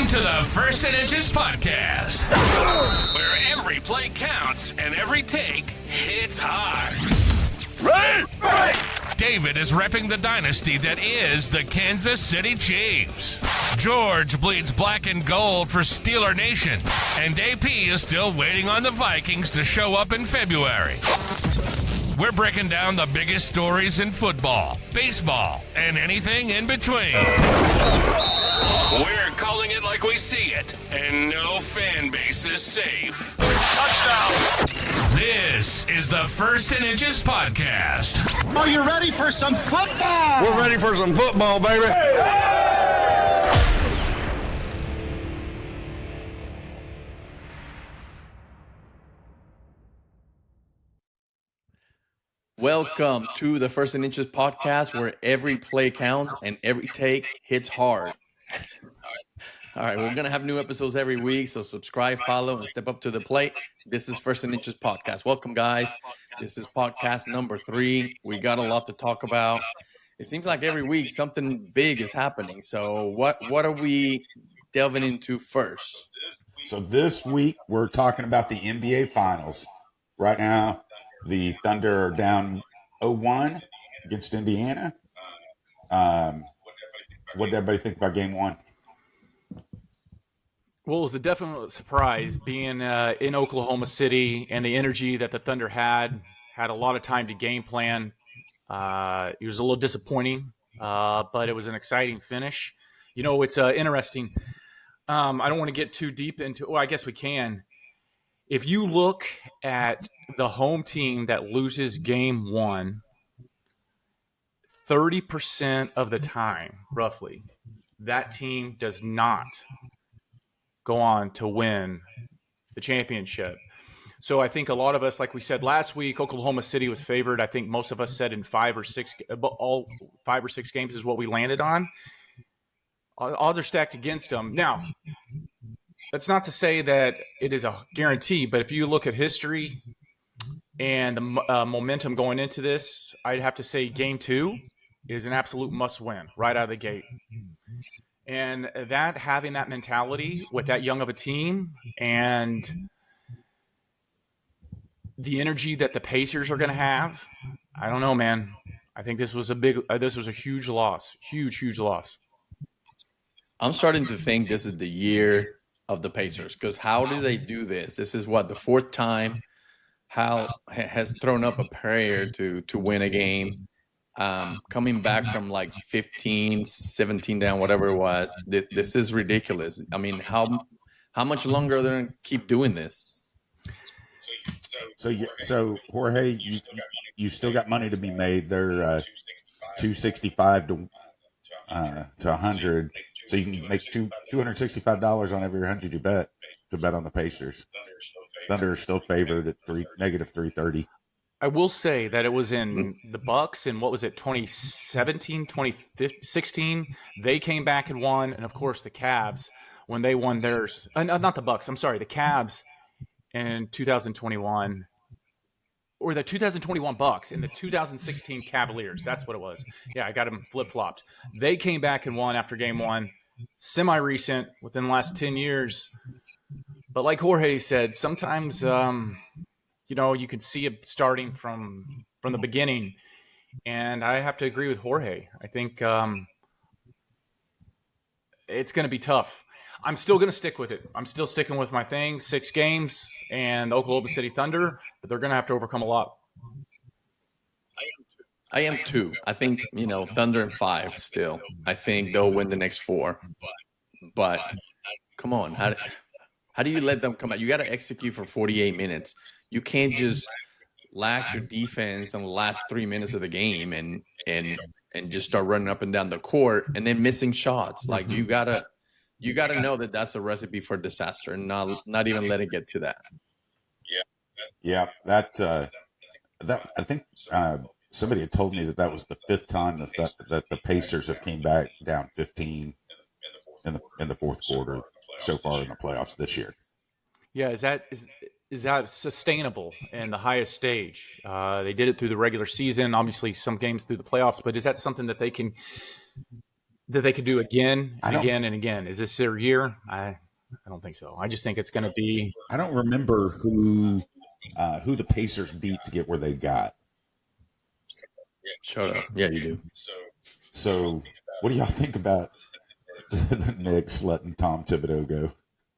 Welcome to the First and Inches podcast, where every play counts and every take hits hard. Right. David is repping the dynasty that is the Kansas City Chiefs. George bleeds black and gold for Steeler Nation, and AP is still waiting on the Vikings to show up in February. We're breaking down the biggest stories in football, baseball, and anything in between. We're calling it like we see it, and no fan base is safe. Touchdown! This is the First and Inches podcast. Are you ready for some football? We're ready for some football, baby. Welcome to the First and Inches podcast, where every play counts and every take hits hard. All right, we're going to have new episodes every week, so subscribe, follow, and step up to the plate. This is First and Inches podcast. Welcome, guys. This is podcast number 3. We got a lot to talk about. It seems like every week something big is happening. So what are we delving into first? So this week we're talking about the NBA Finals. Right now, the Thunder are down 0-1 against Indiana. What did everybody think about Game 1? Well, it was a definite surprise being in Oklahoma City, and the energy that the Thunder had a lot of time to game plan. It was a little disappointing, but it was an exciting finish. You know, it's interesting. I don't want to get too deep into – well, I guess we can. If you look at the home team that loses Game 1, 30% of the time, roughly, that team does not go on to win the championship. So I think a lot of us, like we said last week, Oklahoma City was favored. I think most of us said in 5 or 6 games is what we landed on. Odds are stacked against them. Now, that's not to say that it is a guarantee, but if you look at history and the momentum going into this, I'd have to say Game 2 is an absolute must-win right out of the gate. And that having that mentality with that young of a team and the energy that the Pacers are going to have, I don't know, man. I think this was a huge loss, huge loss. I'm starting to think this is the year of the Pacers, because how do they do this? This is what, the 4th time Hal has thrown up a prayer to win a game. Coming back from like 15, 17 down, whatever it was. This is ridiculous. I mean, how much longer are they going to keep doing this? So Jorge, you still got money to be made. They're 265 to 100. So you can make $265 on every 100 you bet to bet on the Pacers. Thunder are still favored at negative 330. I will say that it was in the Bucks in, what was it, 2017, 2016. They came back and won. And, of course, the Cavs, when they won theirs. Not the Bucks. I'm sorry, the Cavs in 2021. Or the 2021 Bucks and the 2016 Cavaliers. That's what it was. Yeah, I got them flip-flopped. They came back and won after Game 1. Semi-recent, within the last 10 years. But like Jorge said, sometimes you can see it starting from the beginning. And I have to agree with Jorge. I think it's going to be tough. I'm still going to stick with it. I'm still sticking with my thing, 6 games and the Oklahoma City Thunder, but they're going to have to overcome a lot. I am too. I think, Thunder in 5 still. I think they'll win the next 4. But come on, how do you let them come out? You got to execute for 48 minutes. You can't just lax your defense in the last 3 minutes of the game and just start running up and down the court and then missing shots. Like you gotta know that that's a recipe for disaster, and not even let it get to that. Yeah, that I think somebody had told me that was the 5th time that the Pacers have came back down 15 in the 4th quarter so far in the playoffs this year. Yeah, is that sustainable in the highest stage? They did it through the regular season, obviously some games through the playoffs, but is that something that they can that they could do again I and don't again and again. Is this their year? I don't think so. I just think it's going to be. I don't remember who the Pacers beat to get where they got. Shut up. Yeah, you do. So, what do y'all think about the Knicks letting Tom Thibodeau go?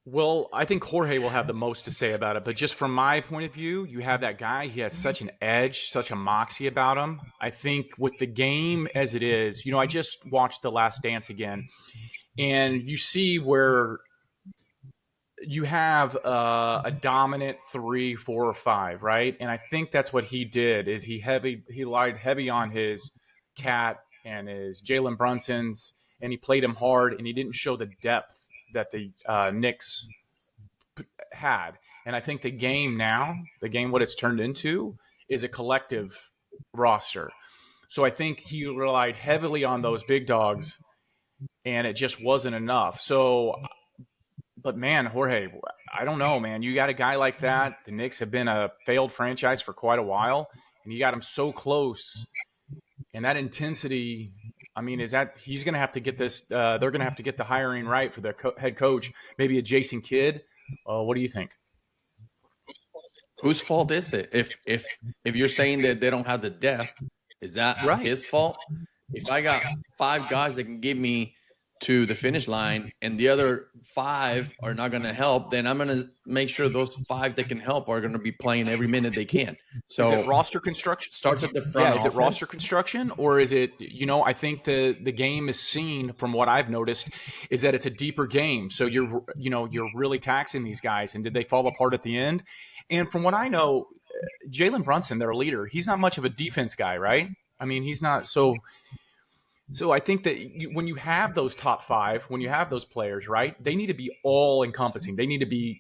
Well, I think Jorge will have the most to say about it, but just from my point of view, you have that guy. He has such an edge, such a moxie about him. I think with the game as it is, I just watched The Last Dance again, and you see where you have a dominant 3, 4, or 5, right? And I think that's what he did. Is he lied heavy on his Cat and his Jalen Brunsons, and he played him hard, and he didn't show the depth that the Knicks had. And I think the game what it's turned into is a collective roster. So I think he relied heavily on those big dogs, and it just wasn't enough. So, but man, Jorge, I don't know, man. You got a guy like that. The Knicks have been a failed franchise for quite a while, and you got him so close. And that intensity, I mean, is that he's going to have to get this? They're going to have to get the hiring right for their head coach, maybe a Jason Kidd. What do you think? Whose fault is it? If you're saying that they don't have the depth, is that Right. his fault? If I got 5 guys that can get me to the finish line and the other 5 are not going to help, then I'm going to make sure those 5 that can help are going to be playing every minute they can. So is it roster construction? Starts at the front. Yeah, is it roster construction, or is it, I think the game is seen from what I've noticed is that it's a deeper game. So you're really taxing these guys, and did they fall apart at the end? And from what I know, Jalen Brunson, their leader, he's not much of a defense guy, right? I mean, he's not so. So I think that when you have those top 5, when you have those players, right, they need to be all encompassing. They need to be,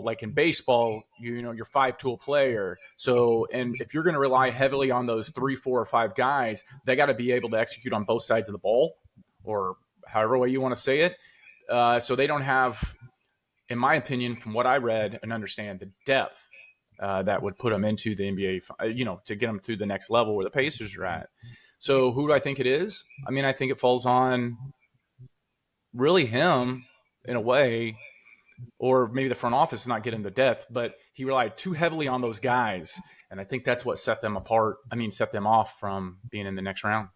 like in baseball, your 5-tool player. So, and if you're going to rely heavily on those 3, 4, or 5 guys, they got to be able to execute on both sides of the ball, or however way you want to say it. So they don't have, in my opinion, from what I read and understand, the depth that would put them into the NBA, to get them to the next level where the Pacers are at. So who do I think it is? I mean, I think it falls on really him in a way, or maybe the front office is not getting the depth, but he relied too heavily on those guys. And I think that's what set them apart. I mean, set them off from being in the next round.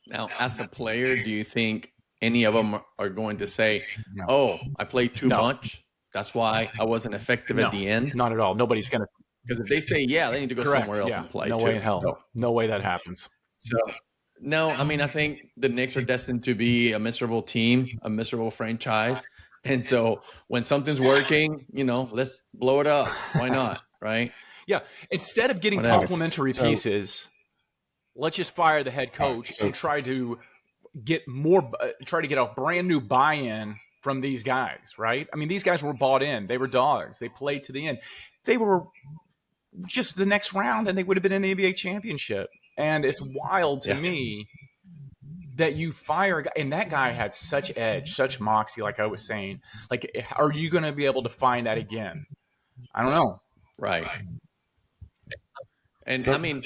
Now, as a player, do you think any of them are going to say, oh, I played too much? That's why I wasn't effective at the end? Not at all. Nobody's going to. Because if they say, yeah, they need to go somewhere else and play. No way in hell. No way that happens. So, no, I mean, I think the Knicks are destined to be a miserable team, a miserable franchise. And so when something's working, let's blow it up. Why not? Right? Yeah. Instead of getting complementary pieces, let's just fire the head coach and try to get a brand new buy-in from these guys, right? I mean, these guys were bought in. They were dogs. They played to the end. They were just the next round, and they would have been in the NBA championship. And it's wild to me that you fire a guy, and that guy had such edge, such moxie, like I was saying. Like, are you going to be able to find that again? I don't know. Right. And I mean,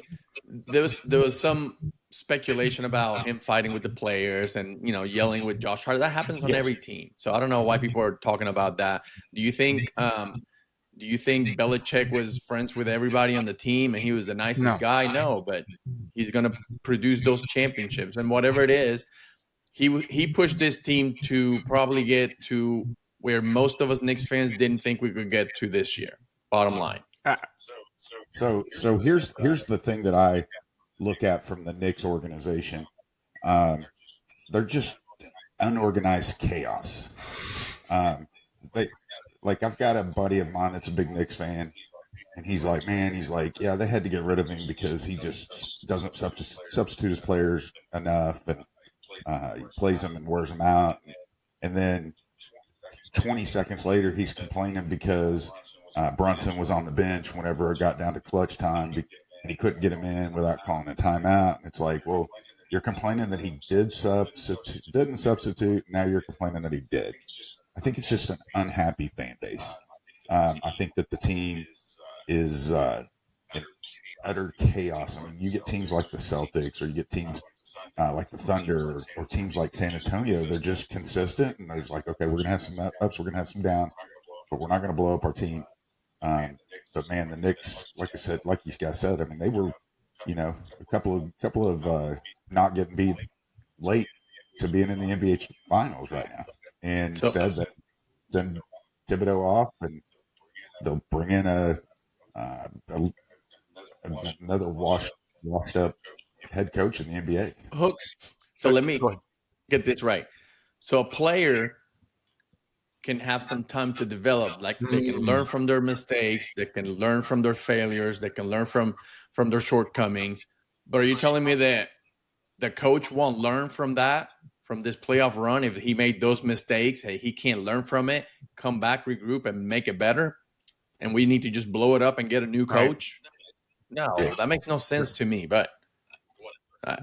there was some speculation about him fighting with the players and, yelling with Josh Hart. That happens on every team. So I don't know why people are talking about that. Do you think Belichick was friends with everybody on the team and he was the nicest guy? No, but he's going to produce those championships. And whatever it is, he pushed this team to probably get to where most of us Knicks fans didn't think we could get to this year. Bottom line. So here's the thing that I look at from the Knicks organization. They're just unorganized chaos. I've got a buddy of mine that's a big Knicks fan, and he's like, yeah, they had to get rid of him because he just doesn't substitute his players enough, and he plays them and wears them out. And then 20 seconds later, he's complaining because Brunson was on the bench whenever it got down to clutch time, and he couldn't get him in without calling a timeout. And it's like, well, you're complaining that he didn't substitute. Now you're complaining that he did. I think it's just an unhappy fan base. I think that the team is in utter chaos. I mean, you get teams like the Celtics, or you get teams like the Thunder or teams like San Antonio, they're just consistent, and there's like, okay, we're gonna have some ups, we're gonna have some downs, but we're not gonna blow up our team. But man, the Knicks, like I said, like you guys said, I mean, they were, a couple of not getting beat late to being in the NBA Finals right now, and So instead they send Thibodeau off, and they'll bring in uh, a another washed up head coach in the NBA. Hooks. so let me Go ahead. get this right. So a player can have some time to develop. Like they can learn from their mistakes, they can learn from their failures, they can learn from their shortcomings. But are you telling me that the coach won't learn from that, from this playoff run, if he made those mistakes? Hey, he can't learn from it, come back, regroup, and make it better? And we need to just blow it up and get a new coach? No, that makes no sense to me. But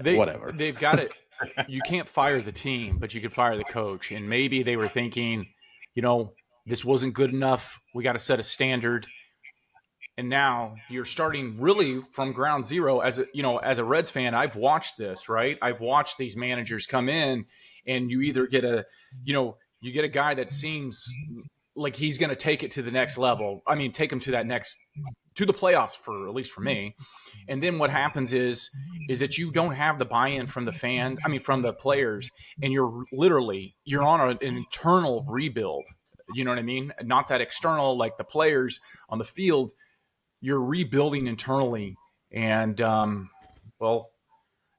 whatever. They've got it. You can't fire the team, but you could fire the coach. And maybe they were thinking, this wasn't good enough. We got to set a standard. And now you're starting really from ground zero. As a Reds fan, I've watched this, right? I've watched these managers come in, and you either get you get a guy that seems like he's going to take it to the next level. I mean, take him to the playoffs, for at least for me. And then what happens is that you don't have the buy-in from the fans, from the players, and you're on an internal rebuild. You know what I mean? Not that external, like the players on the field. You're rebuilding internally. And,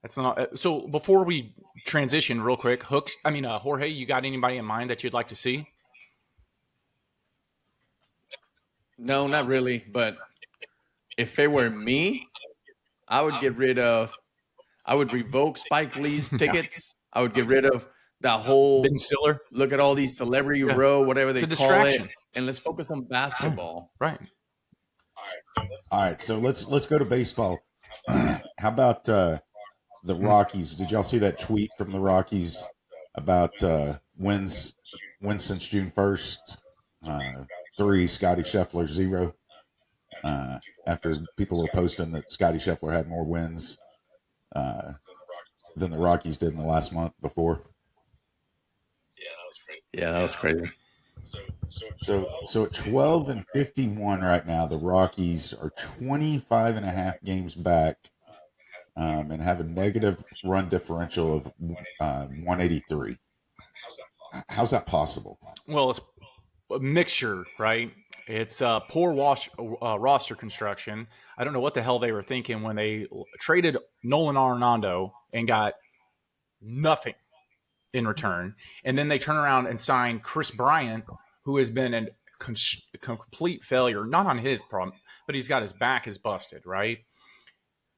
that's not. So before we transition real quick, Jorge, you got anybody in mind that you'd like to see? No, not really. But if it were me, I would revoke Spike Lee's tickets. I would get rid of that whole Ben Stiller. Look at all these celebrity row, whatever they call it, and let's focus on basketball. Right. All right, so let's go to baseball. How about the Rockies? Did y'all see that tweet from the Rockies about wins since June 1st? 3, Scotty Scheffler 0. After people were posting that Scotty Scheffler had more wins than the Rockies did in the last month before. Yeah, that was crazy. So at 12-51 right now, the Rockies are 25 and a half games back, and have a negative run differential of 183. How's that possible? Well, it's a mixture, right? It's poor roster construction. I don't know what the hell they were thinking when they traded Nolan Arenado and got nothing in return. And then they turn around and sign Chris Bryant, who has been a complete failure, not on his problem, but he's got his back is busted, right?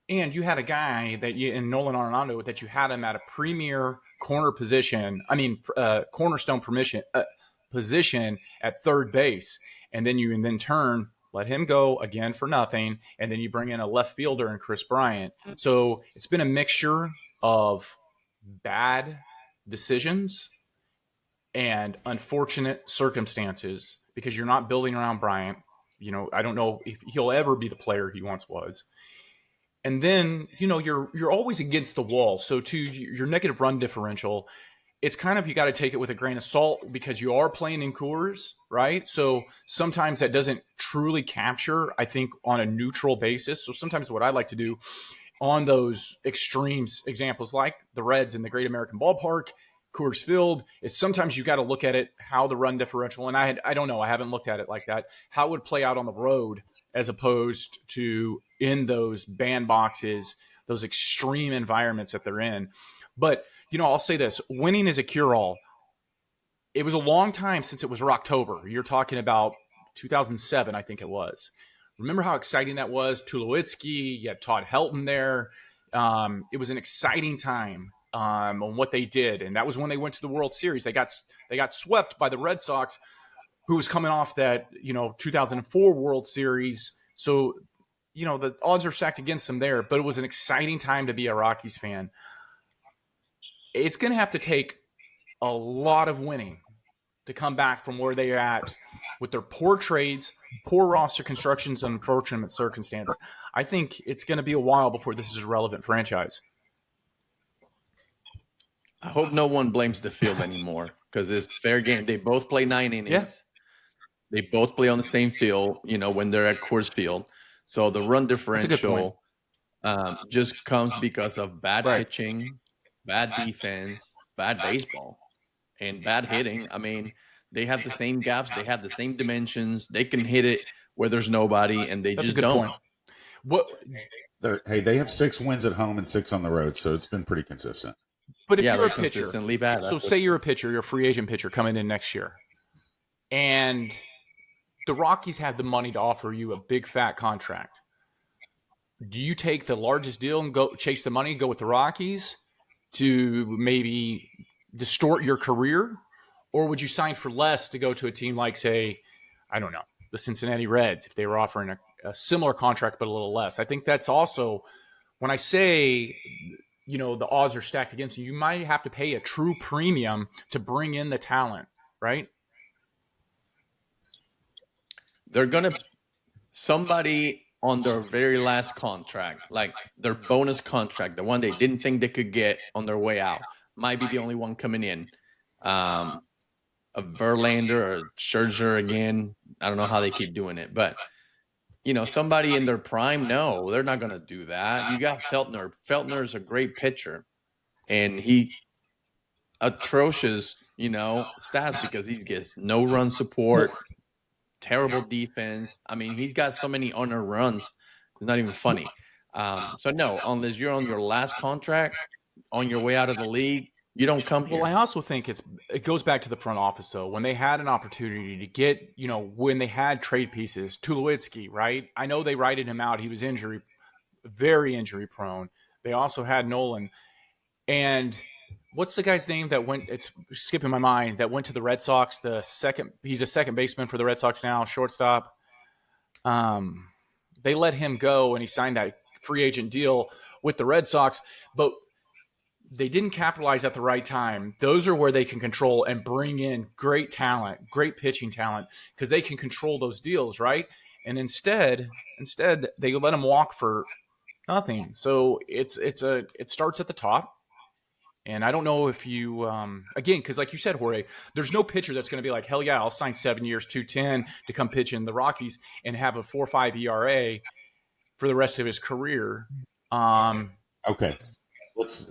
And you had a guy in Nolan Arenado that you had him at a premier corner position. Cornerstone position at third base. And then you in turn let him go again for nothing. And then you bring in a left fielder in Chris Bryant. So it's been a mixture of bad decisions and unfortunate circumstances because you're not building around Bryant. I don't know if he'll ever be the player he once was. And then, you're always against the wall. So to your negative run differential, it's kind of, you got to take it with a grain of salt because you are playing in Coors, right? So sometimes that doesn't truly capture, I think, on a neutral basis. So sometimes what I like to do on those extremes examples like the Reds in the Great American Ballpark, Coors Field, is sometimes you got to look at it, how the run differential, and I don't know, I haven't looked at it like that, how it would play out on the road as opposed to in those bandboxes, those extreme environments that they're in. But, I'll say this, winning is a cure-all. It was a long time since it was Rocktober. You're talking about 2007, I think it was. Remember how exciting that was? Tulowitzki, you had Todd Helton there. It was an exciting time on what they did, and that was when they went to the World Series. They got swept by the Red Sox, who was coming off that 2004 World Series. So the odds are stacked against them there, but it was an exciting time to be a Rockies fan. It's going to have to take a lot of winning to come back from where they're at with their poor trades, poor roster constructions, and unfortunate circumstance. I think it's going to be a while before this is a relevant franchise. I hope no one blames the field anymore because it's fair game. They both play 9 innings. They both play on the same field, when they're at Coors Field. So the run That's a good point. differential just comes because of bad Right. pitching, bad defense, bad baseball, and bad hitting. I mean, they have the same gaps. They have the same dimensions. They can hit it where there's nobody, and they That's a just good don't. point. What? They have 6 wins at home and 6 on the road, so it's been pretty consistent. But if Yeah, you're a they're pitcher, consistently bad. so say you're a pitcher, you're a free agent pitcher coming in next year, and the Rockies have the money to offer you a big fat contract. Do you take the largest deal and go chase the money, go with the Rockies to maybe distort your career? Or would you sign for less to go to a team like, say, I don't know, the Cincinnati Reds, if they were offering a similar contract but a little less? I think that's also, when I say, the odds are stacked against you, you might have to pay a true premium to bring in the talent, right? They're going to – somebody on their very last contract, like their bonus contract, the one they didn't think they could get on their way out, might be the only one coming in. A Verlander or Scherzer again. I don't know how they keep doing it, but somebody in their prime, no, they're not going to do that. You got Feltner. Feltner's a great pitcher, and he atrocious, stats because he gets no run support, terrible defense. I mean, he's got so many unearned runs. It's not even funny. So no, unless you're on your last contract, on your way out of the league, you don't come here. Well, I also think it goes back to the front office, though. When they had an opportunity to get, when they had trade pieces, Tulowitzki, right? I know they righted him out. He was very injury prone. They also had Nolan. And what's the guy's name that went, it's skipping my mind, that went to the Red Sox, he's a second baseman for the Red Sox now, shortstop. They let him go, and he signed that free agent deal with the Red Sox. But they didn't capitalize at the right time. Those are where they can control and bring in great talent, great pitching talent, because they can control those deals, right? And instead they let them walk for nothing. So it starts at the top. And I don't know if you again, because like you said, Jorge, there's no pitcher that's going to be like, hell yeah, I'll sign 7 years, 210 to come pitch in the Rockies and have a 4.5 ERA for the rest of his career. Okay.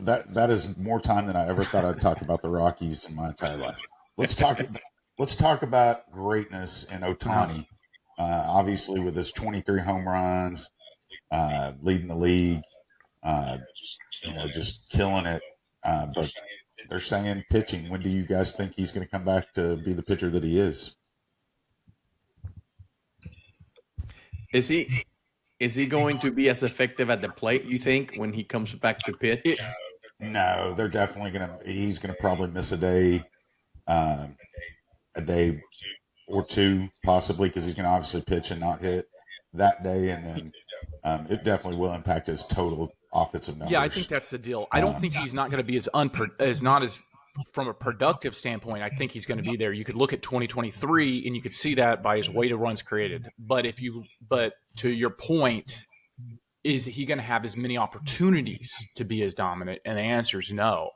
That is more time than I ever thought I'd talk about the Rockies in my entire life. Let's talk about greatness in Ohtani. Obviously, with his 23 home runs, leading the league, just killing it. But they're saying pitching. When do you guys think he's going to come back to be the pitcher that he is? Is he going to be as effective at the plate, you think, when he comes back to pitch? No, they're definitely he's going to probably miss a day or two, possibly, because he's going to obviously pitch and not hit that day. And then it definitely will impact his total offensive numbers. Yeah, I think that's the deal. I don't think he's not going to be as from a productive standpoint. I think he's going to be there. You could look at 2023 and you could see that by his weighted runs created. But to your point, is he going to have as many opportunities to be as dominant? And the answer is no.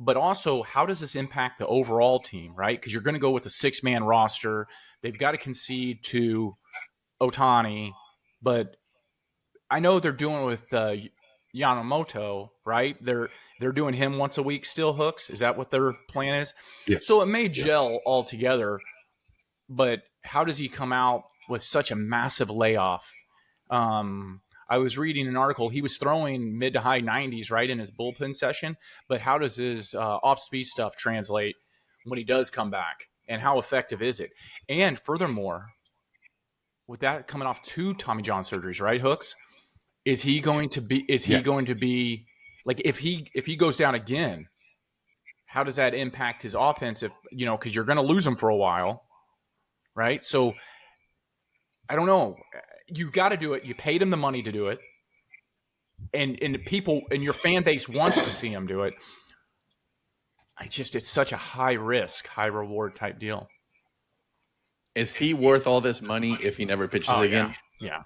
But also, how does this impact the overall team, right? Because you're going to go with a 6-man roster. They've got to concede to Ohtani, but I know they're doing with Yamamoto, right? They're doing him once a week still, Hooks. Is that what their plan is? Yeah. So it may gel all together, but how does he come out with such a massive layoff? I was reading an article. He was throwing mid to high 90s, right, in his bullpen session. But how does his off-speed stuff translate when he does come back? And how effective is it? And furthermore, with that coming off 2 Tommy John surgeries, right, Hooks? Is he going to be like, if he goes down again, how does that impact his offense? If because you're going to lose him for a while, right? So I don't know. You got to do it. You paid him the money to do it, and people and your fan base wants to see him do it. It's such a high risk, high reward type deal. Is he worth all this money if he never pitches again? Yeah.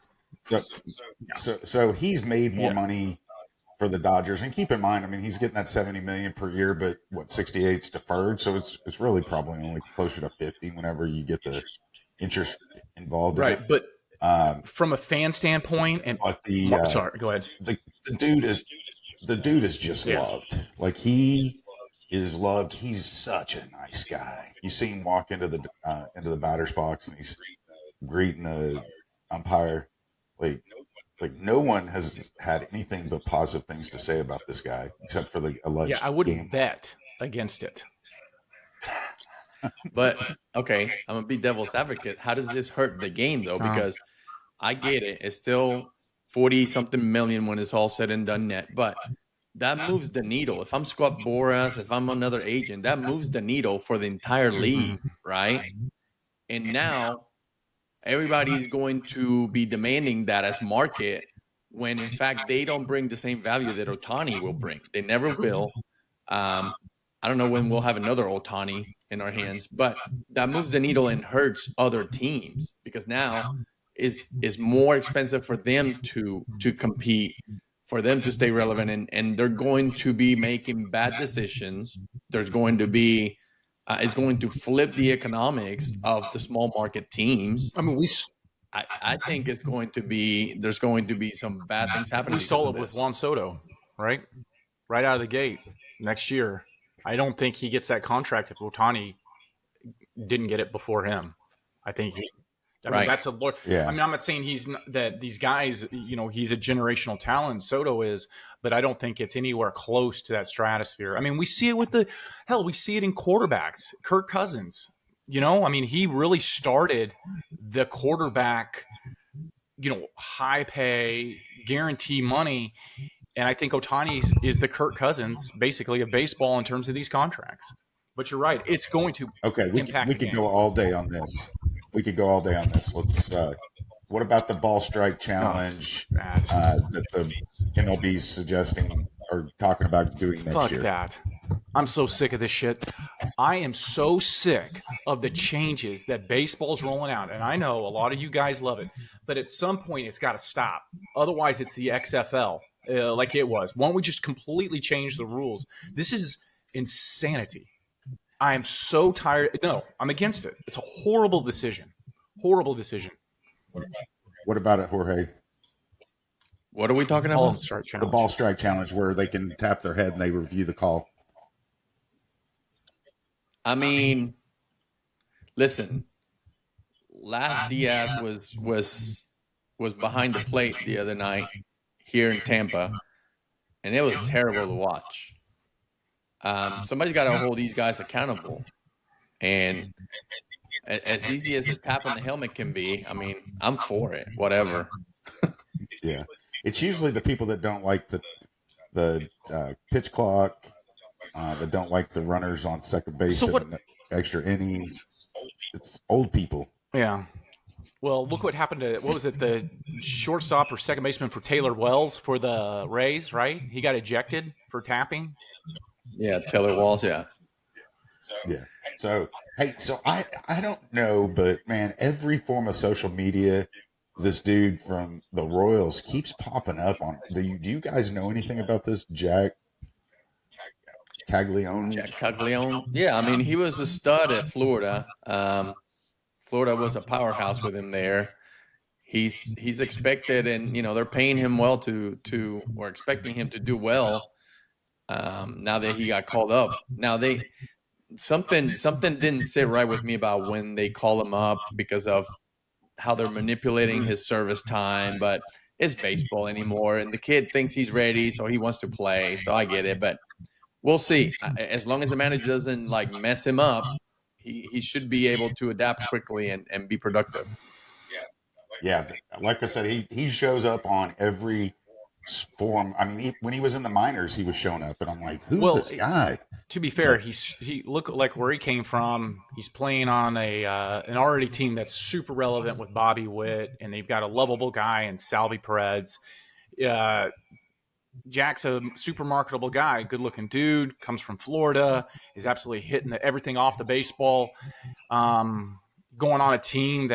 So he's made more money for the Dodgers. And keep in mind, I mean, he's getting that $70 million per year, but what, 68's deferred, so it's really probably only closer to 50 whenever you get the interest involved in Right, it. but Um, from a fan standpoint, and but the sorry, go ahead. the dude is just Yeah. loved. Like, he is loved. He's such a nice guy. You see him walk into the batter's box and he's greeting the umpire. Like no one has had anything but positive things to say about this guy, except for the Yeah, alleged I wouldn't game. bet against it. But okay, I'm gonna be devil's advocate. How does this hurt the game though? Because I get it. It's still 40 something million when it's all said and done net, but that moves the needle. If I'm Scott Boras, if I'm another agent, that moves the needle for the entire league, right? And now everybody's going to be demanding that as market when in fact they don't bring the same value that Otani will bring. They never will. I don't know when we'll have another Otani in our hands, but that moves the needle and hurts other teams because now is more expensive for them to compete, for them to stay relevant, and they're going to be making bad decisions. There's going to be it's going to flip the economics of the small market teams. I mean, I think it's going to be there's going to be some bad things happening. we saw it of with this. Juan Soto, right? Right out of the gate next year. I don't think he gets that contract if Otani didn't get it before him. I think he. I mean, Right. that's a. Yeah. I mean, I'm not saying that these guys, he's a generational talent. Soto is, but I don't think it's anywhere close to that stratosphere. I mean, we see it with we see it in quarterbacks. Kirk Cousins, I mean, he really started the quarterback, high pay, guarantee money. And I think Otani is the Kirk Cousins, basically, of baseball in terms of these contracts. But you're right; it's going to impact. We could go all day on this. We could go all day on this. Let's. What about the ball strike challenge that the MLB's suggesting or talking about doing next Fuck year? that! I'm so sick of this shit. I am so sick of the changes that baseball's rolling out, and I know a lot of you guys love it, but at some point it's got to stop. Otherwise, it's the XFL. Like it was. Why don't we just completely change the rules? This is insanity. I am so tired. No, I'm against it. It's a horrible decision. Horrible decision. What about it, Jorge? What are we talking Ball about? and strike The challenge. ball strike challenge, where they can tap their head and they review the call. I mean, listen. Last Diaz was behind the plate the other night here in Tampa, and it was terrible to watch. Somebody's got to hold these guys accountable, and as easy as a tap on the helmet can be, I mean, I'm for it. Whatever. Yeah, it's usually the people that don't like the pitch clock, that don't like the runners on second base and extra innings. It's old people. Yeah. Well, look what happened to the shortstop or second baseman for Taylor Wells for the Rays, right? He got ejected for tapping. Yeah, Taylor Walls. Yeah. Yeah. So hey, I don't know, but man, every form of social media, this dude from the Royals keeps popping up on. Do you guys know anything about this Jack Caglione? Jack Caglione. Yeah, I mean, he was a stud at Florida. Florida was a powerhouse with him there. He's expected, and they're paying him well or expecting him to do well. Now that he got called up, now something didn't sit right with me about when they call him up because of how they're manipulating his service time. But it's baseball anymore, and the kid thinks he's ready, so he wants to play. So I get it, but we'll see. As long as the manager doesn't mess him up, he should be able to adapt quickly and be productive. Yeah, like I said, he shows up on every form. I mean, when he was in the minors, he was showing up, and I'm like, who's this guy? To be fair, he look like where he came from. He's playing on an already team that's super relevant with Bobby Witt, and they've got a lovable guy in Salvi Perez. Jack's a super marketable guy, good-looking dude, comes from Florida, is absolutely hitting everything off the baseball. Going on a team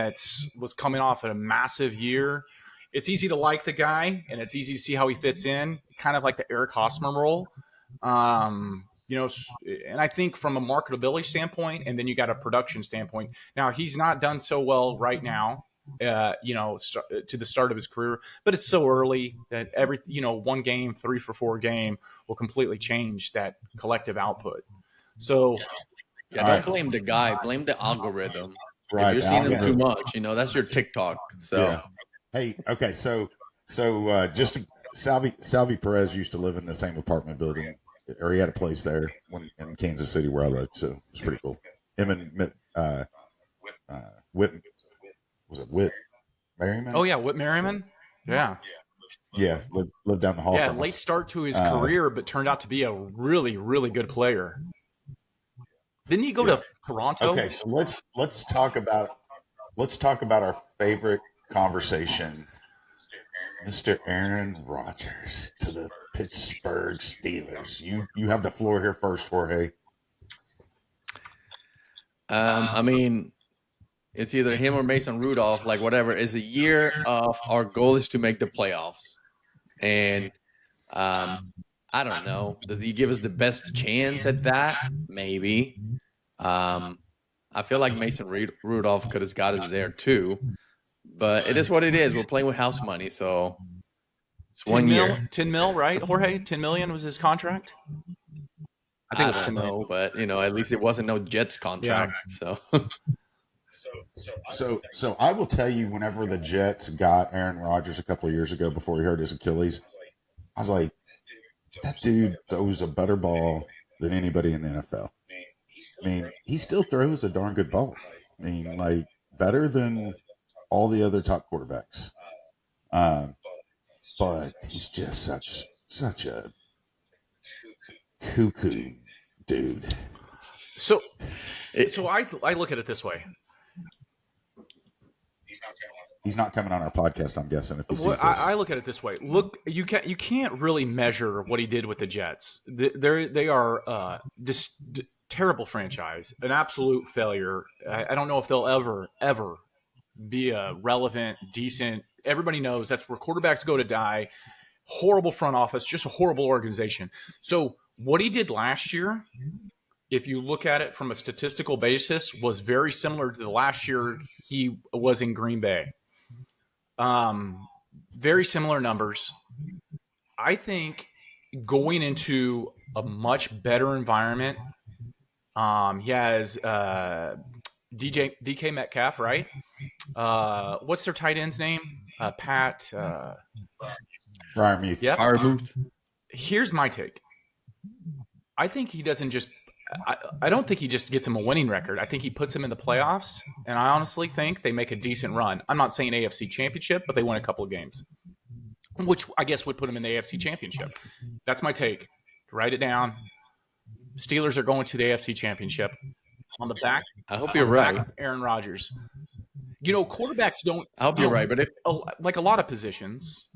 was coming off a massive year. it's easy to like the guy, and it's easy to see how he fits in, kind of like the Eric Hosmer role. And I think from a marketability standpoint, and then you got a production standpoint. Now, he's not done so well right now, to the start of his career, but it's so early that one game, 3 for 4 game will completely change that collective output. So, don't blame the guy, blame the algorithm. Right, if you're seeing him too much, that's your TikTok. So, yeah. Hey, okay, so just Salvi Perez used to live in the same apartment building, or he had a place there in Kansas City where I lived, so it's pretty cool. Him and Whit, was it Whit Merriman? Oh yeah, Whit Merriman. Yeah, lived down the hall. Yeah, from late us. start to his career, but turned out to be a really, really good player. Didn't he go to Toronto? Okay, so let's talk about our favorite conversation, Mr. Aaron Rodgers to the Pittsburgh Steelers. You have the floor here first, Jorge. I mean, it's either him or Mason Rudolph, like whatever. It's a year of our goal is to make the playoffs. And I don't know. Does he give us the best chance at that? Maybe. I feel like Mason Rudolph could have got us there too. But it is what it is. We're playing with house money, so it's 1 year. 10 mil, right, Jorge? 10 million was his contract? I think it was 10 million. But, at least it wasn't no Jets contract. Yeah. So I will tell you, whenever the Jets got Aaron Rodgers a couple of years ago before he hurt his Achilles, I was like, that dude throws a better ball than anybody in the NFL. I mean, he still throws a darn good ball. I mean, like, better than all the other top quarterbacks. But he's just such a cuckoo dude. So I look at it this way. He's not coming on our podcast, I'm guessing, if he sees this. I look at it this way. Look, you can't really measure what he did with the Jets. They are just terrible franchise, an absolute failure. I don't know if they'll ever be a relevant, decent. Everybody knows that's where quarterbacks go to die. Horrible front office, just a horrible organization. So what he did last year, if you look at it from a statistical basis, was very similar to the last year he was in Green Bay. Very similar numbers. I think going into a much better environment, he has DK Metcalf, right? What's their tight end's name? Pat. Freiermuth. Yep. Freiermuth. Here's my take. I think he doesn't just I don't think he just gets him a winning record. I think he puts him in the playoffs, and I honestly think they make a decent run. I'm not saying AFC Championship, but they win a couple of games, which I guess would put him in the AFC Championship. That's my take. Write it down. Steelers are going to the AFC Championship on the back. I hope you're right. Aaron Rodgers. Quarterbacks don't. I hope you're right, but unlike a lot of positions,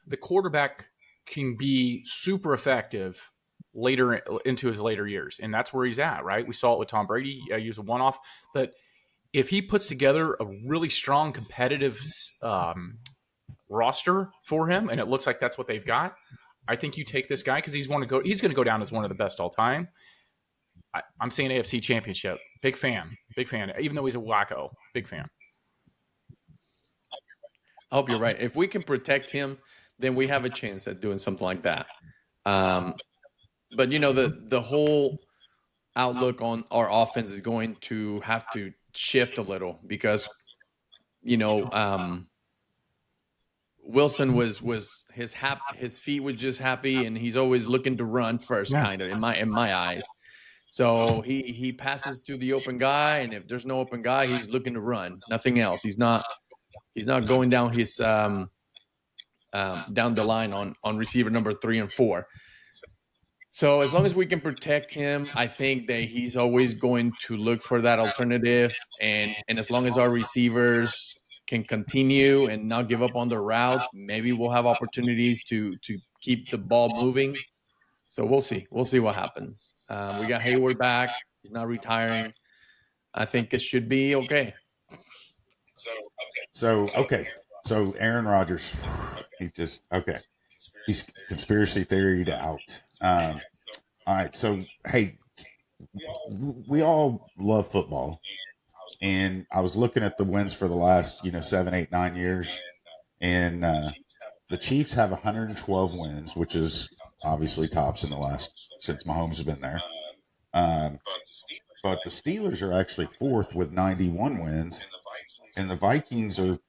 the quarterback can be super effective later into his later years, and that's where he's at, right? We saw it with Tom Brady. He was a one-off, but if he puts together a really strong competitive roster for him, and it looks like that's what they've got, I think you take this guy because he's going to go down as one of the best all time. I'm saying AFC Championship. Big fan. Even though he's a wacko, big fan. I hope you're right. If we can protect him, then we have a chance at doing something like that. But the whole outlook on our offense is going to have to shift a little because Wilson was his feet was just happy, and he's always looking to run first, kind of in my eyes. So he passes to the open guy, and if there's no open guy, he's looking to run, nothing else. He's not going down his down the line on receiver number 3 and 4. So as long as we can protect him, I think that he's always going to look for that alternative. And as long as our receivers can continue and not give up on their routes, maybe we'll have opportunities to keep the ball moving. So we'll see. We'll see what happens. We got Hayward back. He's not retiring. I think it should be okay. So okay. So Aaron Rodgers, he just okay. He's conspiracy theory to out. All right, so hey, we all love football, and I was looking at the wins for the last 7, 8, 9 years, and the Chiefs have 112 wins, which is obviously tops in the last since Mahomes has been there. But the Steelers are actually fourth with 91 wins, and the Vikings are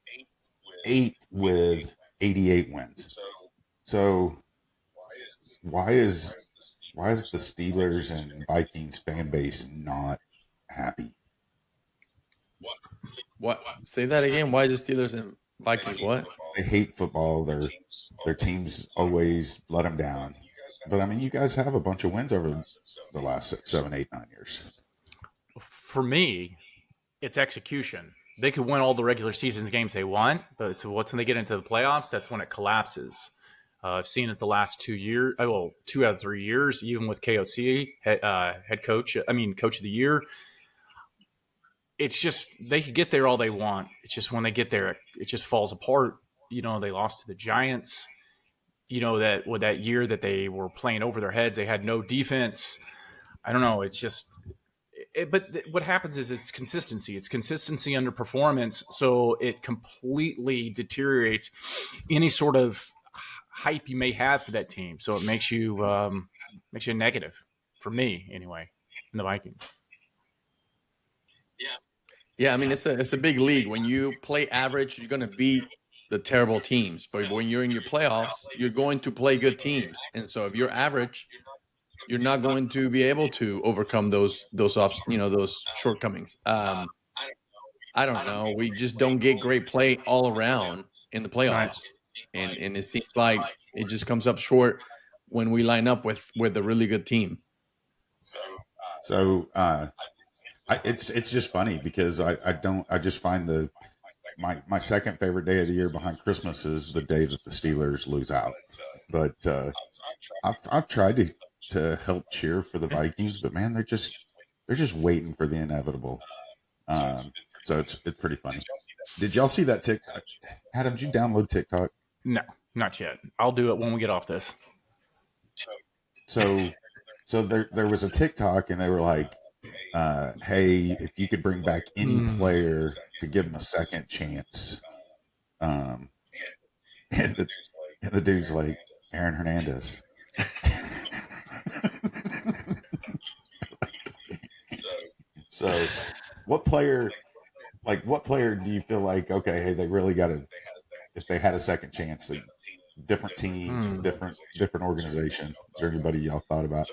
eighth with 88 wins. So why is the Steelers and Vikings fan base not happy? What? Say that again. Why is the Steelers and Vikings? What? They hate football. Their teams always let them down. But I mean, you guys have a bunch of wins over the last 6, 7, 8, 9 years. For me, it's execution. They could win all the regular season games they want, but it's once they get into the playoffs, that's when it collapses. I've seen it the last 2 years. Well, 2 out of 3 years, even with KOC, head coach. Coach of the year. It's just they could get there all they want. It's just when they get there, it just falls apart. They lost to the Giants. That with that year that they were playing over their heads, they had no defense. I don't know. It's just. But what happens is it's consistency. It's consistency under performance, so it completely deteriorates any sort of hype you may have for that team. So it makes you negative, for me anyway, in the Vikings. Yeah, I mean it's a big league. When you play average, you're going to beat the terrible teams. But when you're in your playoffs, you're going to play good teams. And so if you're average, you're not going to be able to overcome those shortcomings. I don't know. We just don't get great play all around in the playoffs, and it seems like it just comes up short when we line up with a really good team. So it's just funny because I just find my second favorite day of the year behind Christmas is the day that the Steelers lose out. But I've tried to help cheer for the Vikings, but man, they're just waiting for the inevitable. So it's pretty funny. Did y'all see that TikTok? Adam, did you download TikTok? No, not yet. I'll do it when we get off this. So there was a TikTok, and they were like, "Hey, if you could bring back any player to give them a second chance," and the dude's like, Aaron Hernandez. So, what player do you feel like, okay, hey, they really got to, if they had a second chance, different team, different organization? Is there anybody y'all thought about?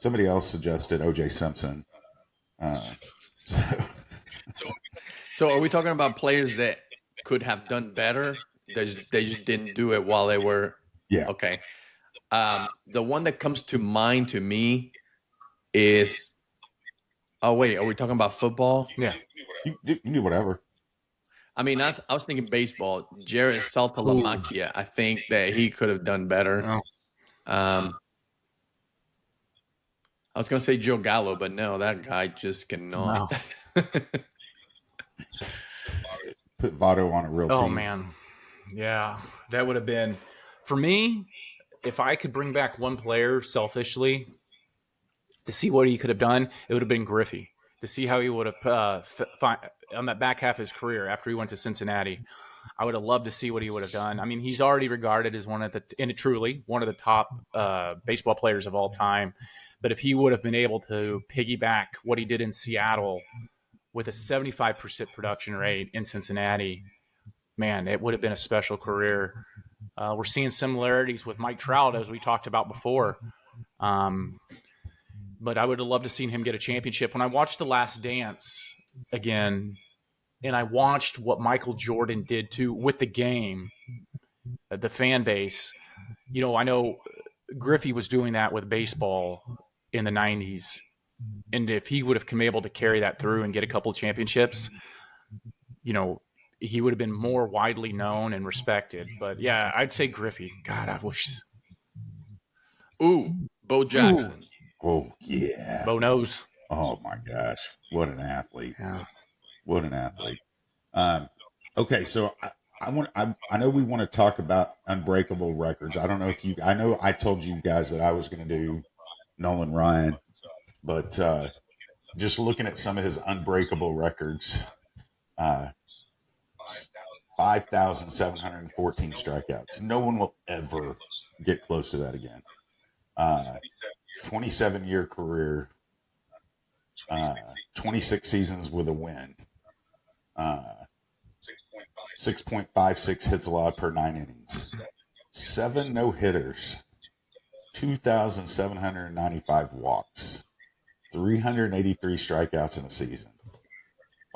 Somebody else suggested O.J. Simpson. So are we talking about players that could have done better? They just didn't do it while they were. Yeah. Okay. The one that comes to mind to me is. Oh wait, are we talking about football? Yeah. You do whatever. I mean, I was thinking baseball. Jared Saltalamacchia. I think that he could have done better. Oh. I was going to say Joe Gallo, but no, that guy just cannot. No. Put Votto on a real team. Oh, man. Yeah, that would have been – for me, if I could bring back one player selfishly to see what he could have done, it would have been Griffey. To see how he would have on that back half of his career after he went to Cincinnati. I would have loved to see what he would have done. I mean, he's already regarded as one of the top baseball players of all time. But if he would have been able to piggyback what he did in Seattle with a 75% production rate in Cincinnati, man, it would have been a special career. We're seeing similarities with Mike Trout, as we talked about before. But I would have loved to seen him get a championship. When I watched The Last Dance again, and I watched what Michael Jordan did too with the game, the fan base, I know Griffey was doing that with baseball in the 90s. And if he would have come able to carry that through and get a couple of championships, he would have been more widely known and respected. But yeah, I'd say Griffey. God, I wish. Ooh, Bo Jackson. Oh, yeah. Bo knows. Oh, my gosh. What an athlete. Yeah. What an athlete. Okay, so I know we want to talk about unbreakable records. I don't know if I know I told you guys that I was going to do Nolan Ryan, but just looking at some of his unbreakable records, uh, 5,714 strikeouts. No one will ever get close to that again. 27-year career, 26 seasons with a win, 6.56 hits allowed per 9 innings, 7 no-hitters, 2,795 walks, 383 strikeouts in a season,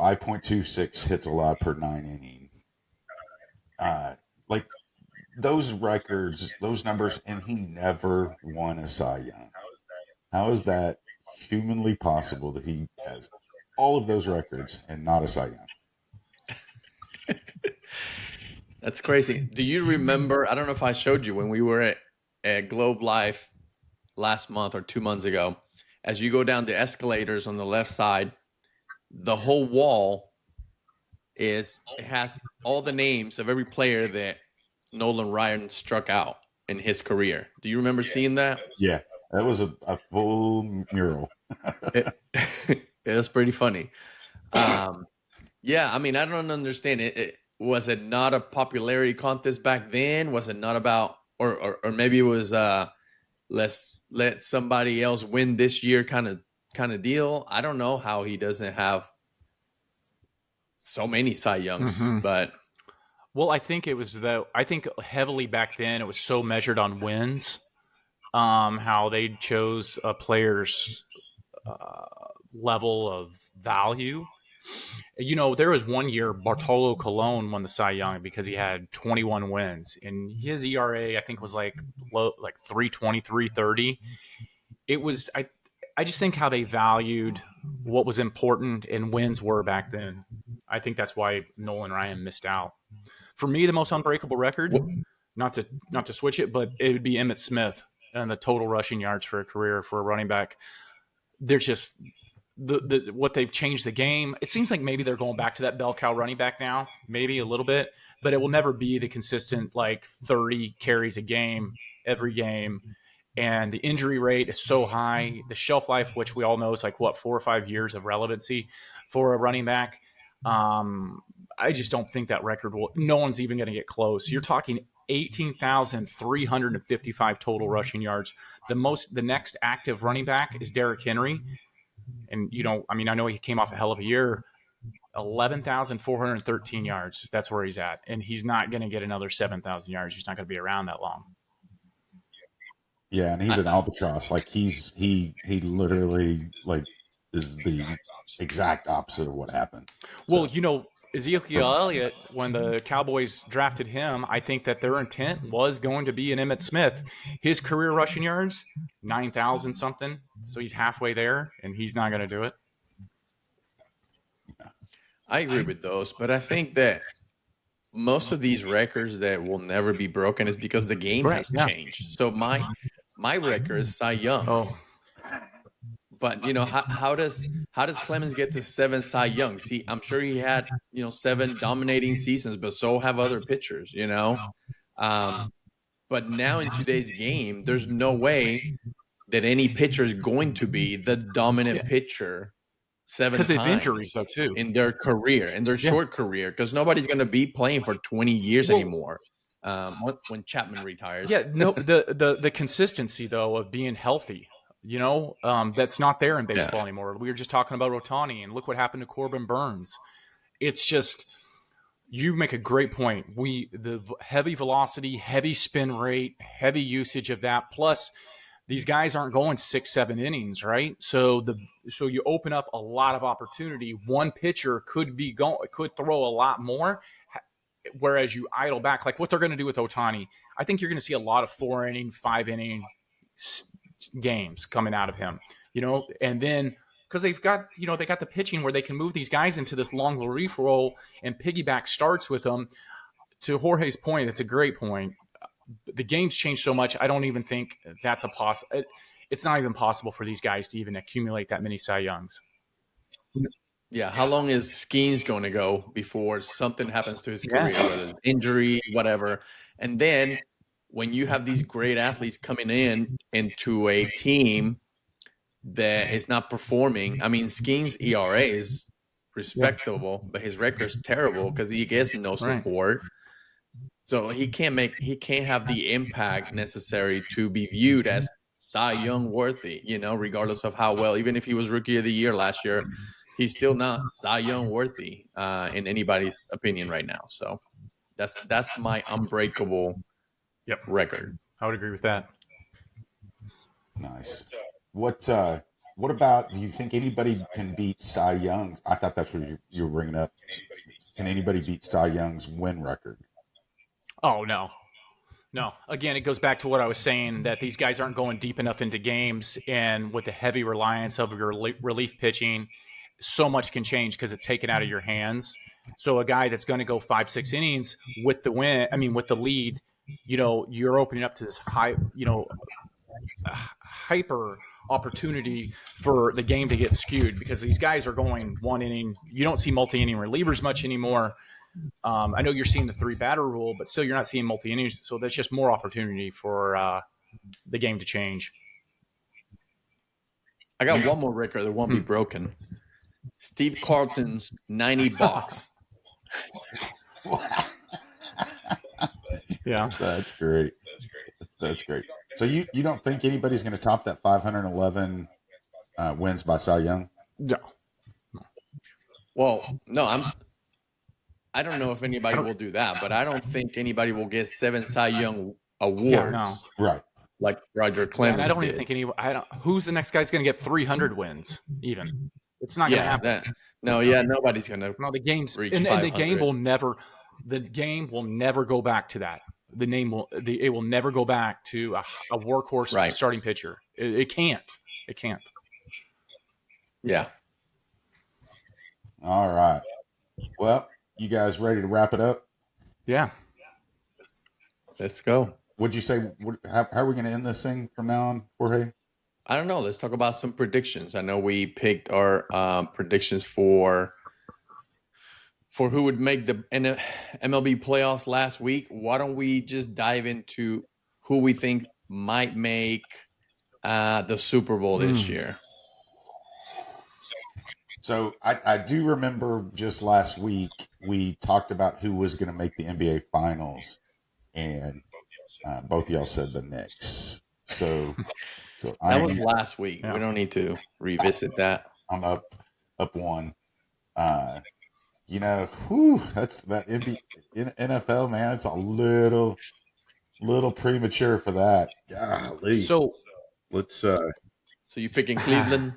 5.26 hits allowed per 9 inning. Like those records, those numbers, and he never won a Cy Young. How is that humanly possible that he has all of those records and not a Cy Young? That's crazy. Do you remember? I don't know if I showed you when we were at Globe Life last month or 2 months ago. As you go down the escalators on the left side, the whole wall it has all the names of every player that Nolan Ryan struck out in his career. Do you remember seeing that? Yeah, that was a full mural. It was pretty funny. Yeah, I mean, I don't understand it. Was it not a popularity contest back then? Was it not about, or maybe it was let's let somebody else win this year kind of deal? I don't know how he doesn't have so many Cy Youngs, but Well, I think it was I think heavily back then it was so measured on wins, how they chose a player's level of value. You know, there was one year Bartolo Colon won the Cy Young because he had 21 wins, and his ERA I think was like low, like 3.20, 3.30. It was I just think how they valued what was important and wins were back then. I think that's why Nolan Ryan missed out. For me, the most unbreakable record, not to switch it, but it would be Emmitt Smith and the total rushing yards for a career for a running back. They're just what they've changed the game. It seems like maybe they're going back to that bell cow running back now, maybe a little bit, but it will never be the consistent like 30 carries a game every game. And the injury rate is so high. The shelf life, which we all know is like 4 or 5 years of relevancy for a running back. I just don't think that record will. No one's even going to get close. You're talking 18,355 total rushing yards. The next active running back is Derrick Henry, and I know he came off a hell of a year. 11,413 yards. That's where he's at, and he's not going to get another 7,000 yards. He's not going to be around that long. Yeah, and he's an albatross. Like he literally like is the exact opposite of what happened. Well, Ezekiel Elliott, when the Cowboys drafted him, I think that their intent was going to be an Emmitt Smith. His career rushing yards, 9,000 something. So he's halfway there, and he's not going to do it. I agree with those, but I think that most of these records that will never be broken is because the game has changed. So my record is Cy Youngs. Oh. But how does Clemens get to 7 Cy Youngs? I'm sure he had 7 dominating seasons, but so have other pitchers. But now in today's game, there's no way that any pitcher is going to be the dominant pitcher 7 times because of injuries, though, too, in their career, in their short career, because nobody's going to be playing for 20 years anymore. When Chapman retires, the consistency though of being healthy. That's not there in baseball anymore. We were just talking about Ohtani, and look what happened to Corbin Burns. It's just, you make a great point. The heavy velocity, heavy spin rate, heavy usage of that. Plus, these guys aren't going 6-7 innings, right? So you open up a lot of opportunity. One pitcher could throw a lot more, whereas you idle back. Like what they're going to do with Ohtani, I think you're going to see a lot of 4-inning, 5-inning games coming out of him, and then because they've got they got the pitching where they can move these guys into this long relief role and piggyback starts with them. To Jorge's point, it's a great point. The game's changed so much. I don't even think that's it's not even possible for these guys to even accumulate that many Cy Youngs. Yeah, how long is Skeens going to go before something happens to his Yeah. career, whether it's injury, whatever? And then when you have these great athletes coming in into a team that is not performing, I mean, Skeens' ERA is Yeah. respectable, but his record's terrible because he gets no Right. support. So he can't have the impact necessary to be viewed as Cy Young worthy, regardless of how well, even if he was rookie of the year last year, he's still not Cy Young worthy in anybody's opinion right now. So that's my unbreakable Yep. record. I would agree with that. Nice. What about? Do you think anybody can beat Cy Young? I thought that's what you were bringing up. Can anybody beat Cy Young's win record? Oh, no. No. Again, it goes back to what I was saying, that these guys aren't going deep enough into games, and with the heavy reliance of your relief pitching, so much can change because it's taken out of your hands. So a guy that's going to go 5-6 innings with the with the lead, you're opening up to this hyper opportunity for the game to get skewed, because these guys are going one inning. You don't see multi-inning relievers much anymore. I know you're seeing the 3-batter rule, but still you're not seeing multi-innings. So that's just more opportunity for the game to change. I got one more record that won't be broken. Steve Carlton's 90 bucks. Yeah. That's great. That's great. So you don't think anybody's going to top that 511 wins by Cy Young? No. Well, no, I don't know if anybody will do that, but I don't think anybody will get 7 Cy Young awards. Yeah, no. Right. Like Roger And Clemens I don't did. even think who's the next guy's going to get 300 wins even? It's not going to happen. Nobody's going to. No, the game's reach and the 500. game will never go back to that. It will never go back to a workhorse starting pitcher. It can't. It can't. Yeah. All right. Well, you guys ready to wrap it up? Yeah. Let's go. Would you say? How are we going to end this thing from now on, Jorge? I don't know. Let's talk about some predictions. I know we picked our predictions for who would make the MLB playoffs last week. Why don't we just dive into who we think might make the Super Bowl this year? So I do remember just last week we talked about who was going to make the NBA Finals, and both of y'all said the Knicks. So that was last week. Yeah. We don't need to revisit that. I'm up one. That's that NFL, man. It's a little premature for that. Golly. So let's. So you picking Cleveland?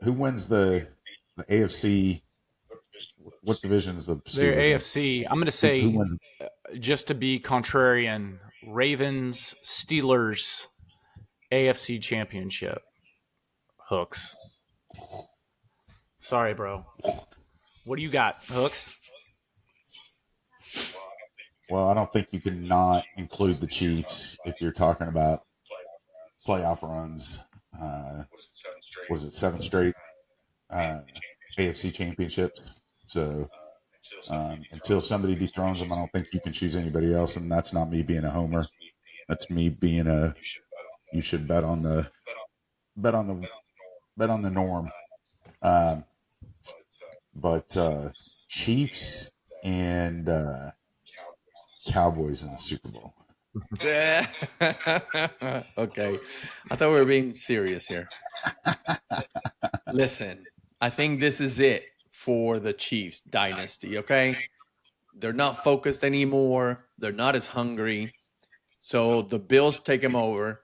Who wins the AFC? What division is the Steelers? They're AFC. I'm going to say, just to be contrarian, Ravens, Steelers, AFC Championship. Hooks. Sorry, bro. What do you got, Hooks? Well, I don't think you can not include the Chiefs if you're talking about playoff runs. Was it 7 straight AFC championships? So until somebody dethrones them, I don't think you can choose anybody else. And that's not me being a homer. That's me being you should bet on the norm. But Chiefs and Cowboys in the Super Bowl. Okay. I thought we were being serious here. Listen, I think this is it for the Chiefs dynasty, okay? They're not focused anymore. They're not as hungry. So the Bills take them over.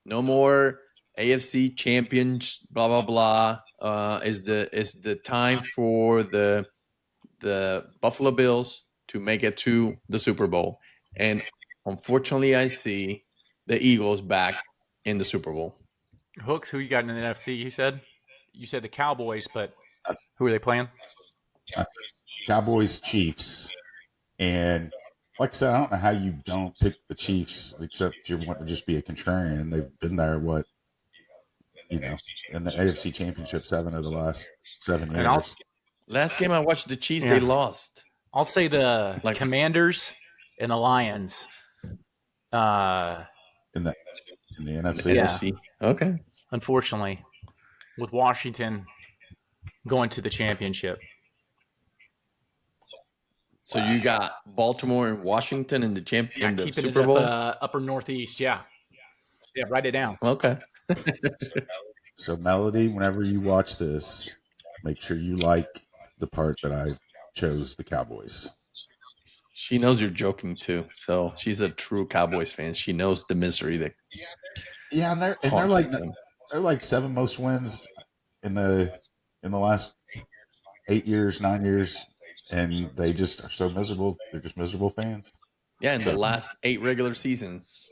No more AFC champions, blah, blah, blah. Is the time for the Buffalo Bills to make it to the Super Bowl. And unfortunately, I see the Eagles back in the Super Bowl. Hooks, who you got in the NFC, you said? You said the Cowboys, but who are they playing? Cowboys, Chiefs. And like I said, I don't know how you don't pick the Chiefs, except you want to just be a contrarian. They've been there, you know, in the AFC Championship 7 of the last 7 And I'll years. Last game I watched the Chiefs, Yeah. they lost. I'll say the Like- Commanders and the Lions. In the NFC. Yeah. NFC. Okay. Unfortunately, with Washington going to the championship. So you got Baltimore and Washington in the Yeah, in the keeping Super it Bowl. up, upper Northeast. Yeah. Yeah, write it down. Okay. So, Melody, whenever you watch this, make sure you like the part that I chose the Cowboys. She knows you're joking too. So she's a true Cowboys fan. She knows the misery that Yeah, and they're haunts like them. they're like 7 most wins in the last 8 years, 9 years, and they just are so miserable. They're just miserable fans. Yeah, in So- the last 8 regular seasons.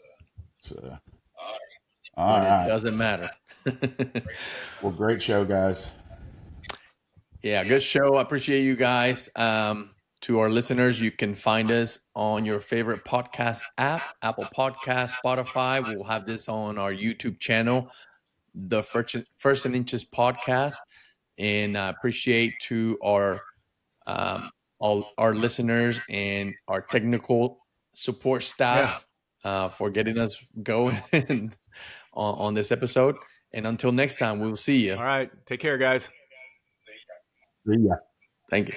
So, When all it right. doesn't matter. Well, great show, guys. Yeah, good show. I appreciate you guys. To our listeners, you can find us on your favorite podcast app, Apple Podcast, Spotify. We'll have this on our YouTube channel, the First and Inches Podcast. And I appreciate to our all our listeners and our technical support staff for getting us going on this episode. And until next time, we'll see you. All right. Take care, guys. See ya. Thank you.